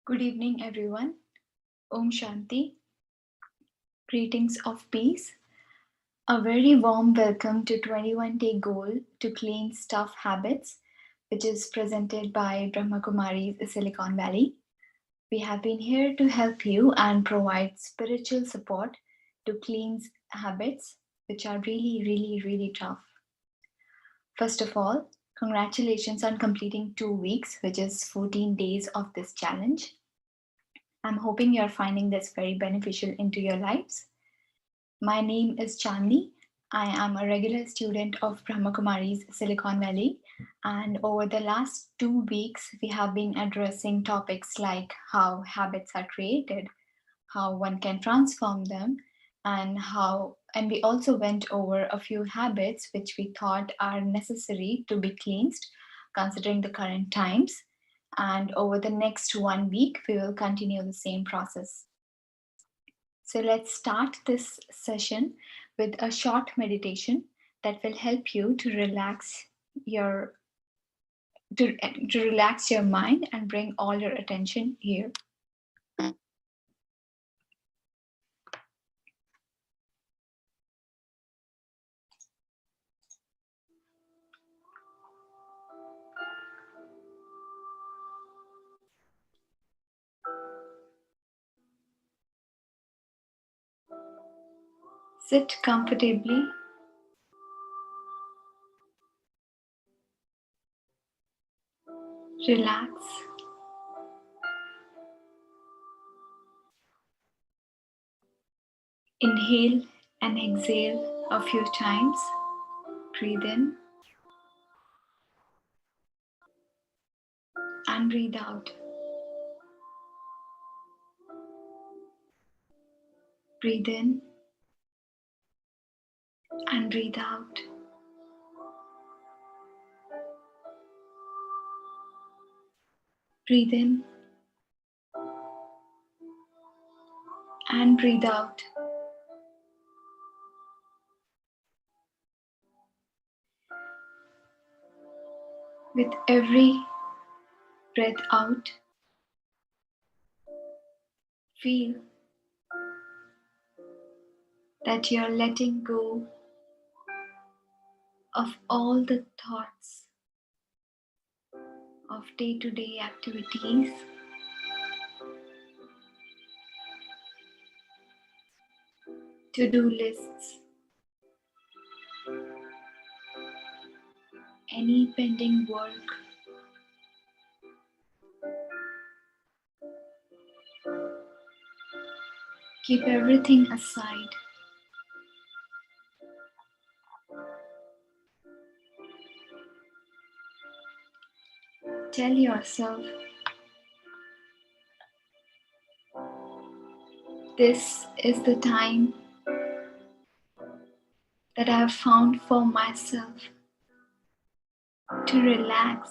Good evening, everyone. Om Shanti. Greetings of peace. A very warm welcome to 21-day goal to clean stuff habits, which is presented by Brahma Kumaris, Silicon Valley. We have been here to help you and provide spiritual support to clean habits, which are really tough. First of all, congratulations on completing 2 weeks, which is 14 days of this challenge. I'm hoping you're finding this very beneficial into your lives. My name is Chandni. I am a regular student of Brahma Kumaris, Silicon Valley, and over the last 2 weeks, we have been addressing topics like how habits are created, how one can transform them, and we also went over a few habits which we thought are necessary to be cleansed considering the current times. And over the next 1 week, we will continue the same process. So let's start this session with a short meditation that will help you to relax your mind and bring all your attention here. Sit comfortably. Relax. Inhale and exhale a few times. Breathe in and breathe out. Breathe in and breathe out. Breathe in and breathe out. With every breath out, feel that you're letting go of all the thoughts of day-to-day activities, to-do lists, any pending work, keep everything aside. Tell yourself, this is the time that I have found for myself to relax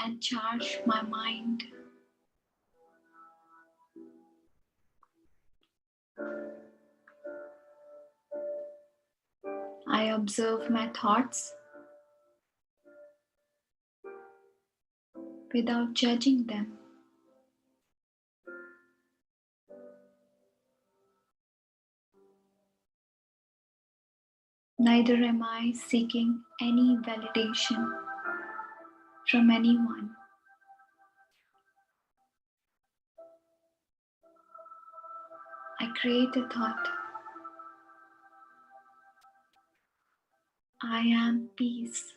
and charge my mind. I observe my thoughts without judging them. Neither am I seeking any validation from anyone. I create a thought. I am peace.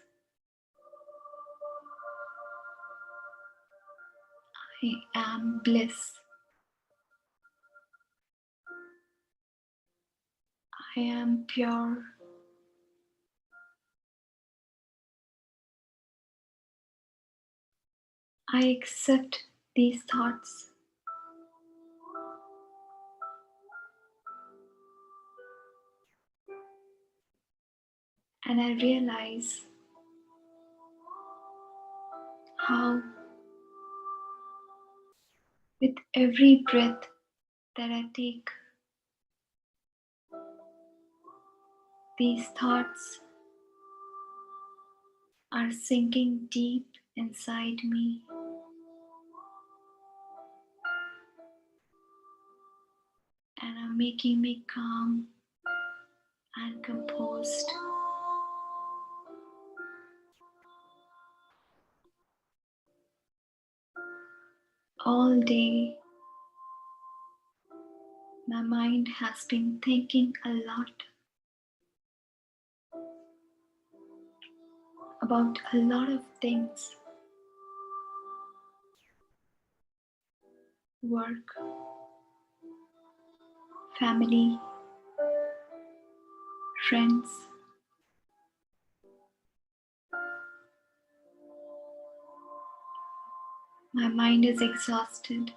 I am bliss. I am pure. I accept these thoughts. And I realize how with every breath that I take, these thoughts are sinking deep inside me. and are making me calm and composed. All day, my mind has been thinking a lot about a lot of things: work, family, friends. My mind is exhausted.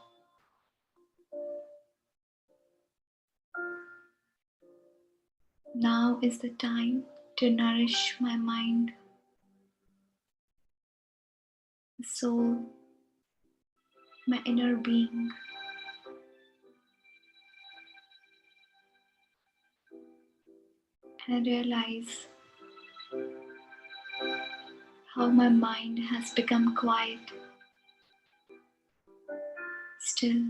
Now is the time to nourish my mind, the soul, my inner being. And I realize how my mind has become quiet, still.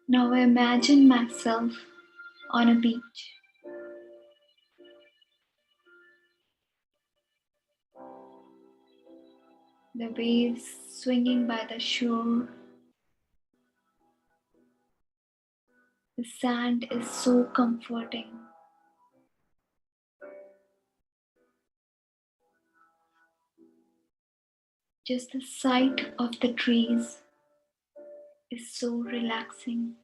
Now I imagine myself on a beach. The waves swinging by the shore. The sand is so comforting. Just the sight of the trees is so relaxing.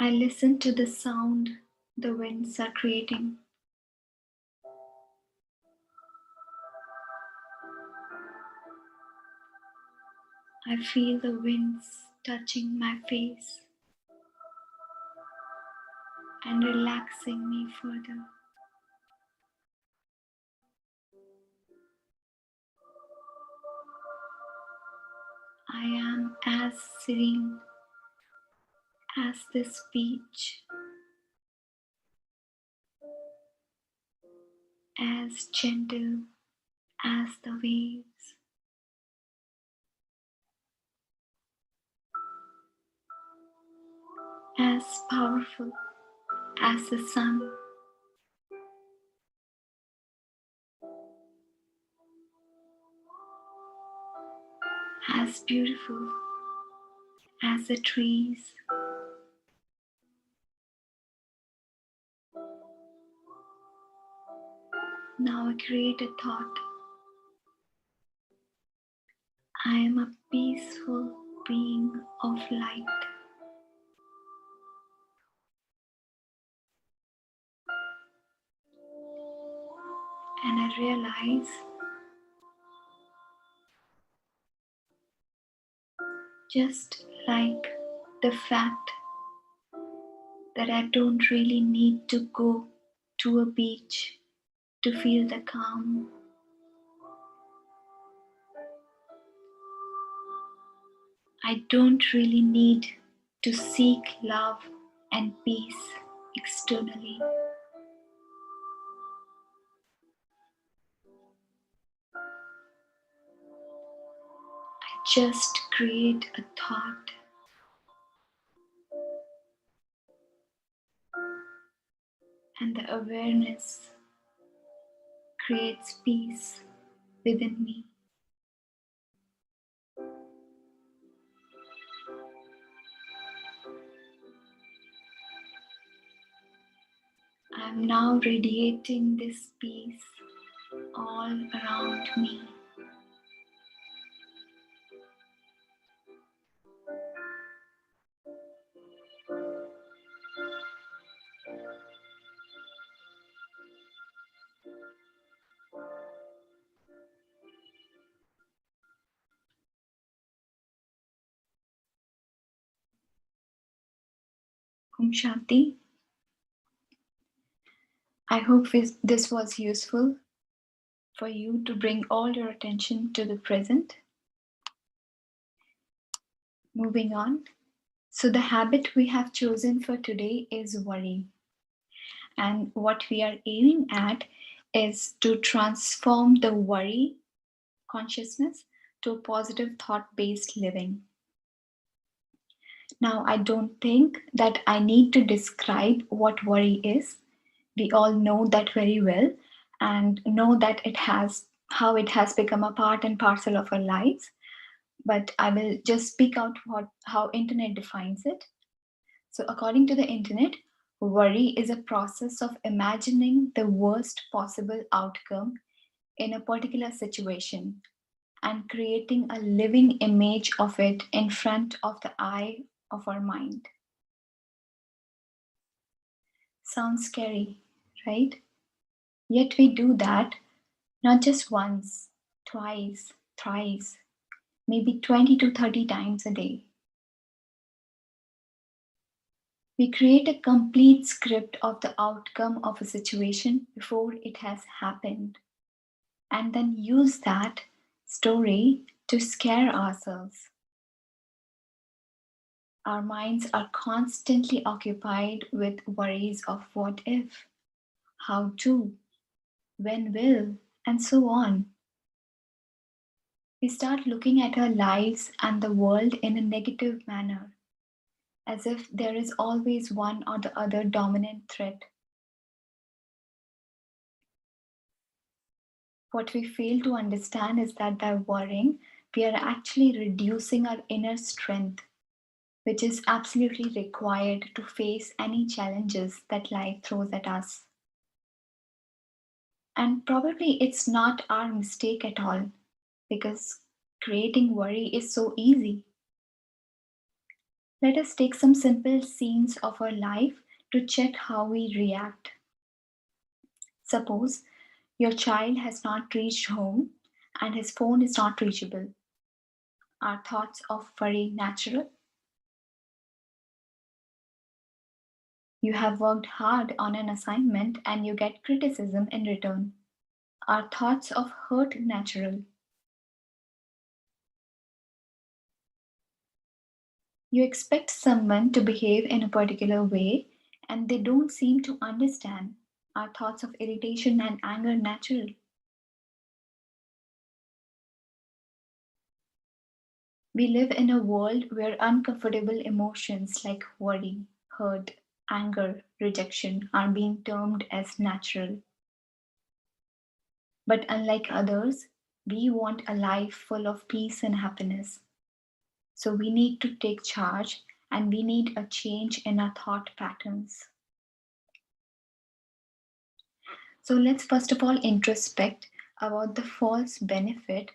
I listen to the sound the winds are creating. I feel the winds touching my face and relaxing me further. I am as serene as this beach, as gentle as the waves, as powerful as the sun. As beautiful as the trees. Now I create a thought. I am a peaceful being of light. And I realize just like the fact that I don't really need to go to a beach to feel the calm. I don't really need to seek love and peace externally. I just create a thought and the awareness creates peace within me. I am now radiating this peace all around me. Om Shanti. I hope this was useful for you to bring all your attention to the present. Moving on. So, the habit we have chosen for today is worry. And what we are aiming at is to transform the worry consciousness to positive thought based living. Now, I don't think that I need to describe what worry is. We all know that very well and know that it has how it has become a part and parcel of our lives. But I will just speak out how internet defines it. So according to the internet, worry is a process of imagining the worst possible outcome in a particular situation and creating a living image of it in front of the eye of our mind. Sounds scary, right? Yet we do that not just once, twice, thrice, maybe 20 to 30 times a day. We create a complete script of the outcome of a situation before it has happened, and then use that story to scare ourselves. Our minds are constantly occupied with worries of what if, how to, when will, and so on. We start looking at our lives and the world in a negative manner, as if there is always one or the other dominant threat. What we fail to understand is that by worrying, we are actually reducing our inner strength, which is absolutely required to face any challenges that life throws at us. And probably it's not our mistake at all, because creating worry is so easy. Let us take some simple scenes of our life to check how we react. Suppose your child has not reached home and his phone is not reachable. Are thoughts of worry natural? You have worked hard on an assignment and you get criticism in return. Are thoughts of hurt natural? You expect someone to behave in a particular way and they don't seem to understand. Are thoughts of irritation and anger natural? We live in a world where uncomfortable emotions like worry, hurt, anger, rejection are being termed as natural. But unlike others, we want a life full of peace and happiness. So we need to take charge and we need a change in our thought patterns. So let's first of all introspect about the false benefit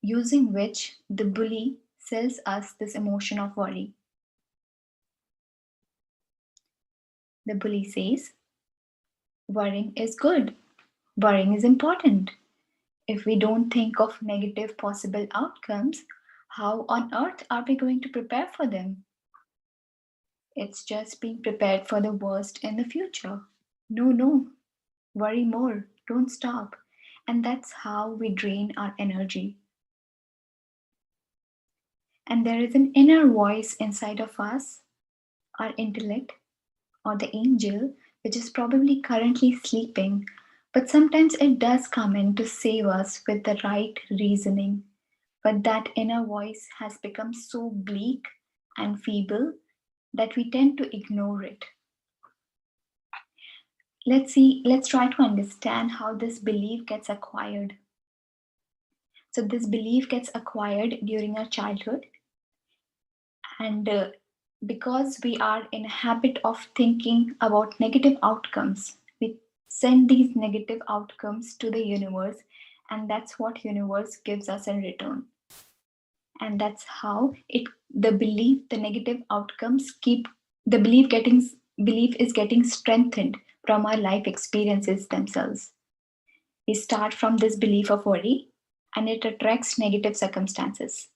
using which the bully sells us this emotion of worry. The bully says, worrying is good, worrying is important. If we don't think of negative possible outcomes, how on earth are we going to prepare for them? It's just being prepared for the worst in the future. No, no, worry more, don't stop. And that's how we drain our energy. And there is an inner voice inside of us, our intellect, or the angel, which is probably currently sleeping, but sometimes it does come in to save us with the right reasoning. But that inner voice has become so bleak and feeble that we tend to ignore it. Let's try to understand how this belief gets acquired. So, this belief gets acquired during our childhood, and because we are in a habit of thinking about negative outcomes, we send these negative outcomes to the universe, and that's what universe gives us in return. And that's how it the belief the negative outcomes keep the belief is getting strengthened from our life experiences themselves. We start from this belief of worry and it attracts negative circumstances.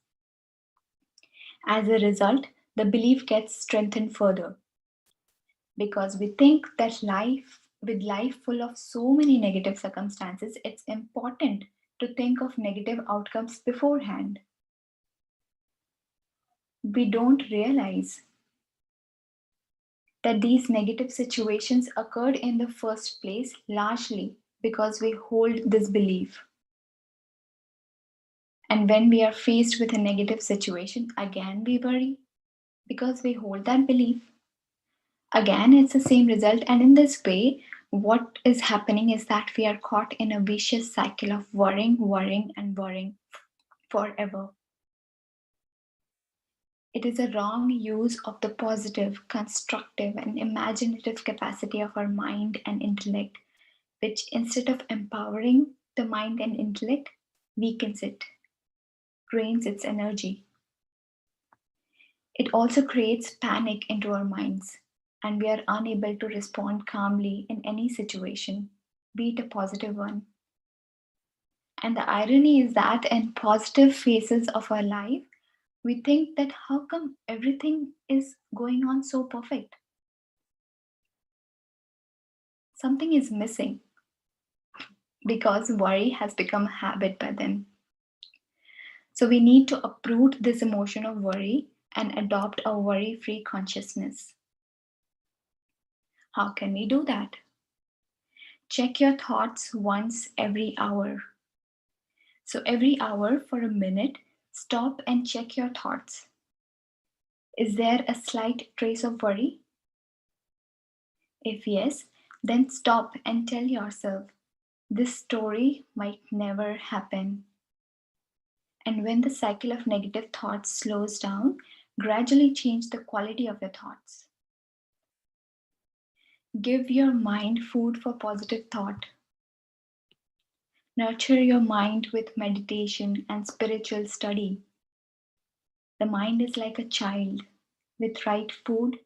As a result, the belief gets strengthened further because we think that life full of so many negative circumstances, it's important to think of negative outcomes beforehand. We don't realize that these negative situations occurred in the first place largely because we hold this belief. And when we are faced with a negative situation, again we worry because we hold that belief. Again, it's the same result, and in this way, what is happening is that we are caught in a vicious cycle of worrying, worrying, and worrying forever. It is a wrong use of the positive, constructive, and imaginative capacity of our mind and intellect, which instead of empowering the mind and intellect, weakens it, drains its energy. It also creates panic into our minds, and we are unable to respond calmly in any situation, be it a positive one. And the irony is that in positive phases of our life, we think that how come everything is going on so perfect? Something is missing because worry has become a habit by then. So we need to uproot this emotion of worry and adopt a worry free consciousness. How can we do that? Check your thoughts once every hour. So every hour for a minute, stop and check your thoughts. Is there a slight trace of worry? If yes, then stop and tell yourself, this story might never happen. And when the cycle of negative thoughts slows down, gradually change the quality of your thoughts. Give your mind food for positive thought. Nurture your mind with meditation and spiritual study. The mind is like a child. With right food,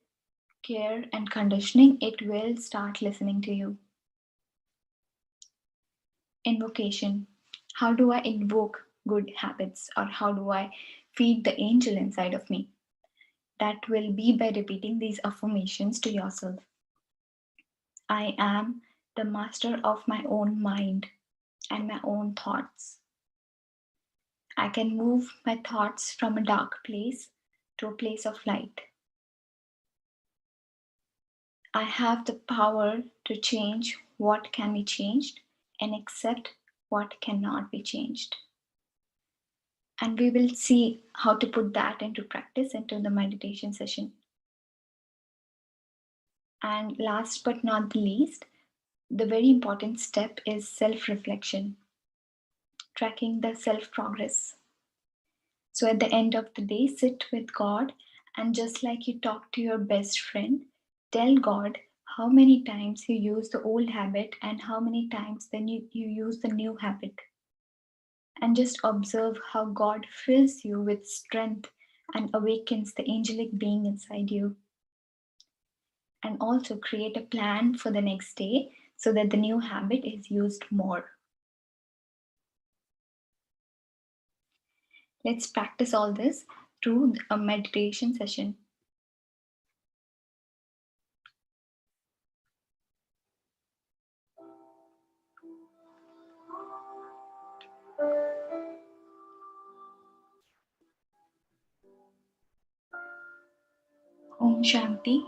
care, and conditioning, it will start listening to you. Invocation. How do I invoke good habits, or how do I feed the angel inside of me? That will be by repeating these affirmations to yourself. I am the master of my own mind and my own thoughts. I can move my thoughts from a dark place to a place of light. I have the power to change what can be changed and accept what cannot be changed. And we will see how to put that into practice into the meditation session. And last but not the least, the very important step is self-reflection, tracking the self-progress. So at the end of the day, sit with God, and just like you talk to your best friend, tell God how many times you use the old habit and how many times then you use the new habit. And just observe how God fills you with strength and awakens the angelic being inside you. And also create a plan for the next day so that the new habit is used more. Let's practice all this through a meditation session. Om Shanti.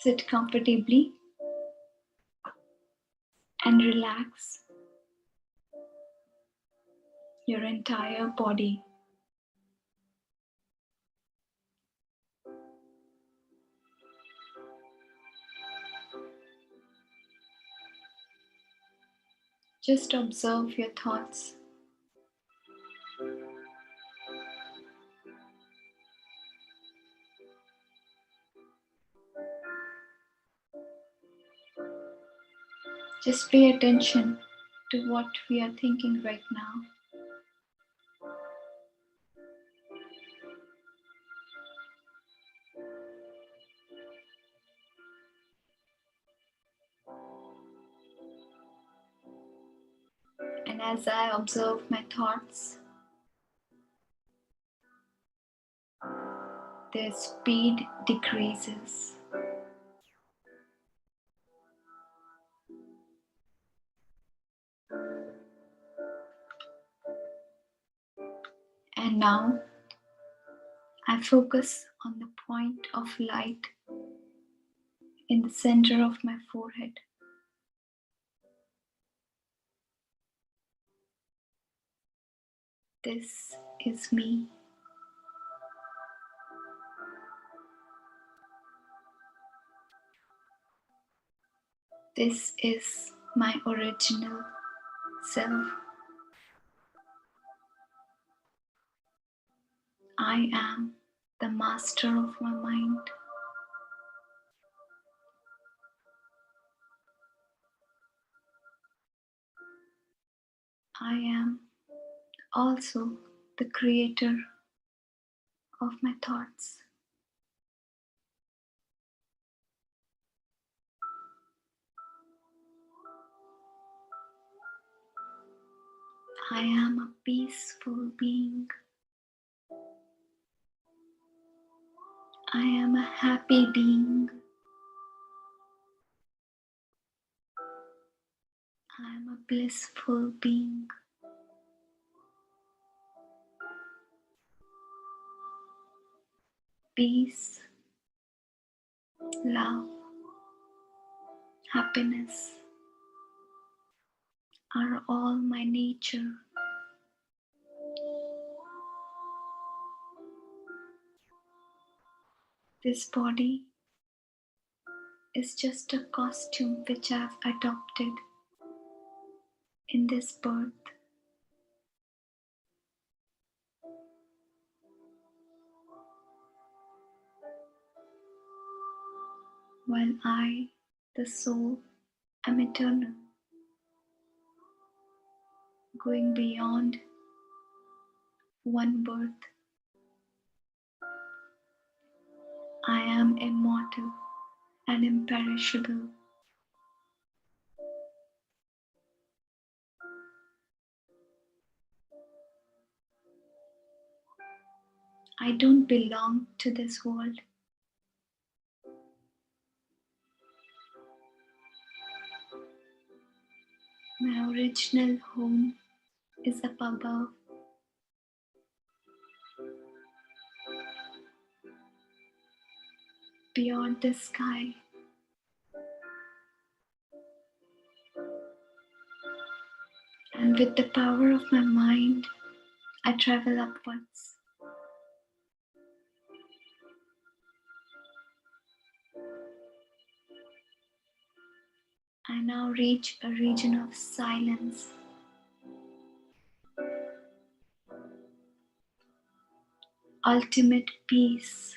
Sit comfortably and relax your entire body. Just observe your thoughts. Just pay attention to what we are thinking right now. And as I observe my thoughts, their speed decreases. And now I focus on the point of light in the center of my forehead. This is me. This is my original self. I am the master of my mind. I am also the creator of my thoughts. I am a peaceful being. I am a happy being. I am a blissful being. Peace, love, happiness are all my nature. This body is just a costume which I've adopted in this birth. While I, the soul, am eternal, going beyond one birth. I am immortal and imperishable. I don't belong to this world. My original home is up above. Beyond the sky. And with the power of my mind, I travel upwards. I now reach a region of silence. Ultimate peace.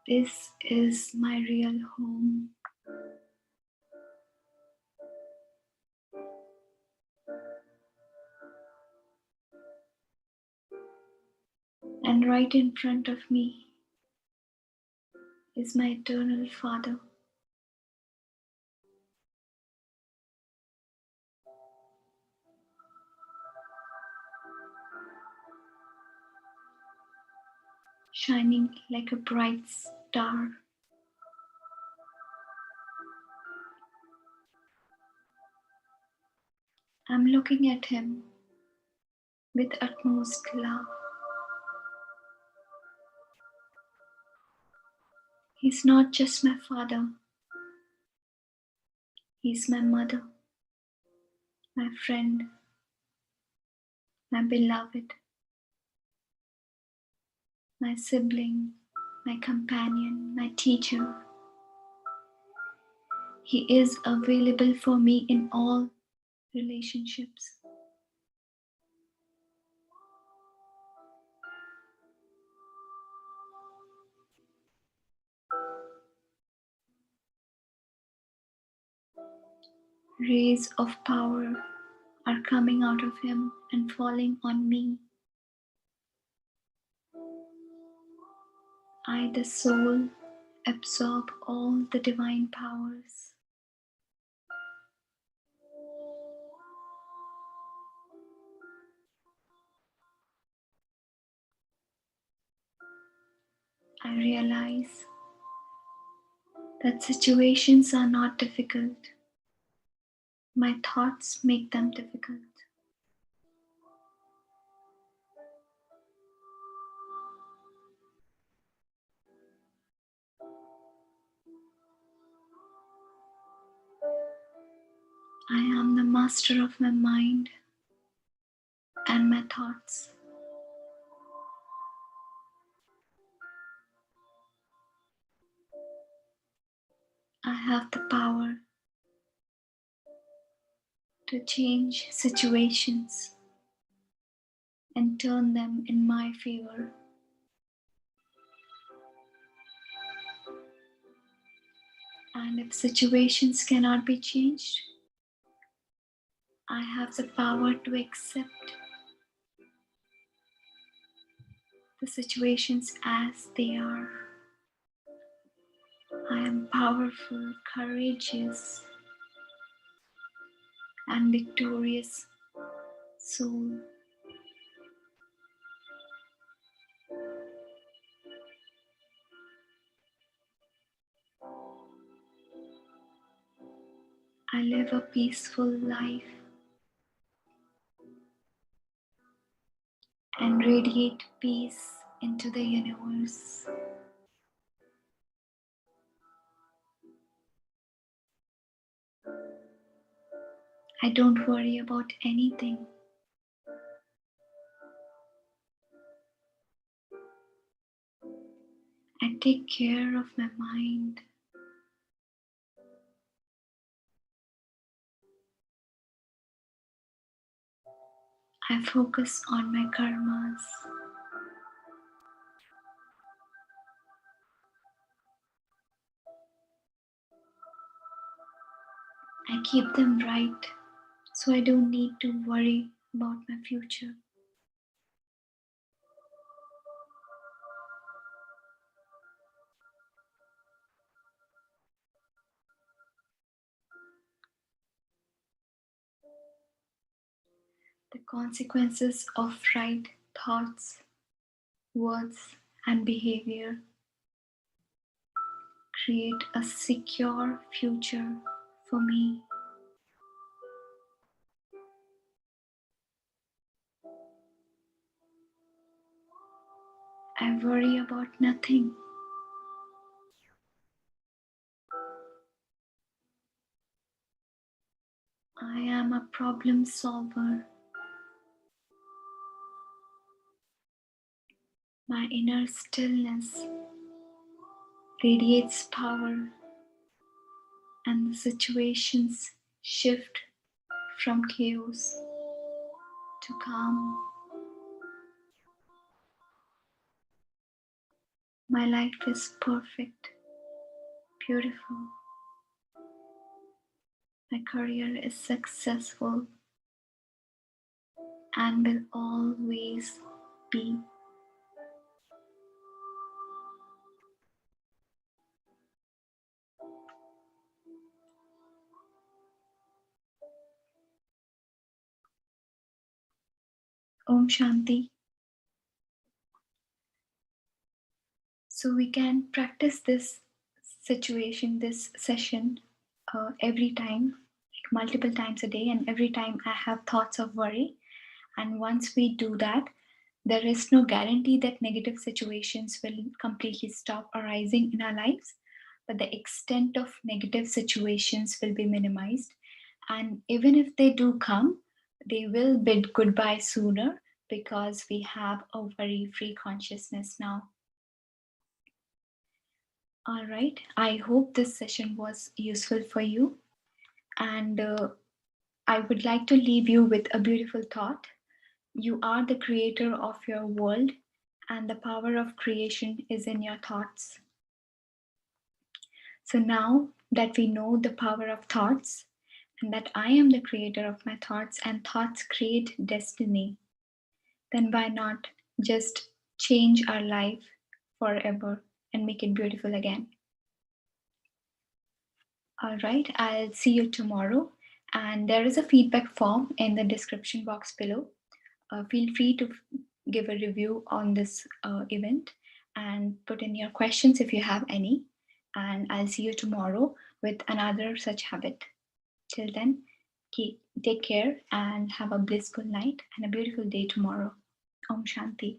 This is my real home. And right in front of me is my eternal Father. Shining like a bright star. I'm looking at him with utmost love. He's not just my father. He's my mother, my friend, my beloved, my sibling, my companion, my teacher. He is available for me in all relationships. Rays of power are coming out of him and falling on me. I, the soul, absorb all the divine powers. I realize that situations are not difficult. My thoughts make them difficult. I am the master of my mind and my thoughts. I have the power to change situations and turn them in my favor. And if situations cannot be changed, I have the power to accept the situations as they are. I am powerful, courageous, and victorious soul. I live a peaceful life and radiate peace into the universe. I don't worry about anything. I take care of my mind. I focus on my karmas. I keep them right so I don't need to worry about my future. The consequences of right thoughts, words, and behavior create a secure future for me. I worry about nothing. I am a problem solver. My inner stillness radiates power, and the situations shift from chaos to calm. My life is perfect, beautiful. My career is successful and will always be. Om Shanti. So we can practice this situation, this session every time, like multiple times a day, and every time I have thoughts of worry. And once we do that, there is no guarantee that negative situations will completely stop arising in our lives, but the extent of negative situations will be minimized. And even if they do come, they will bid goodbye sooner because we have a worry free consciousness now. All right. I hope this session was useful for you. And I would like to leave you with a beautiful thought. You are the creator of your world, and the power of creation is in your thoughts. So now that we know the power of thoughts, and that I am the creator of my thoughts, and thoughts create destiny, then why not just change our life forever and make it beautiful again? All right, I'll see you tomorrow. And there is a feedback form in the description box below. Feel free to give a review on this event and put in your questions if you have any. And I'll see you tomorrow with another such habit. Till then, take care and have a blissful night and a beautiful day tomorrow. Om Shanti.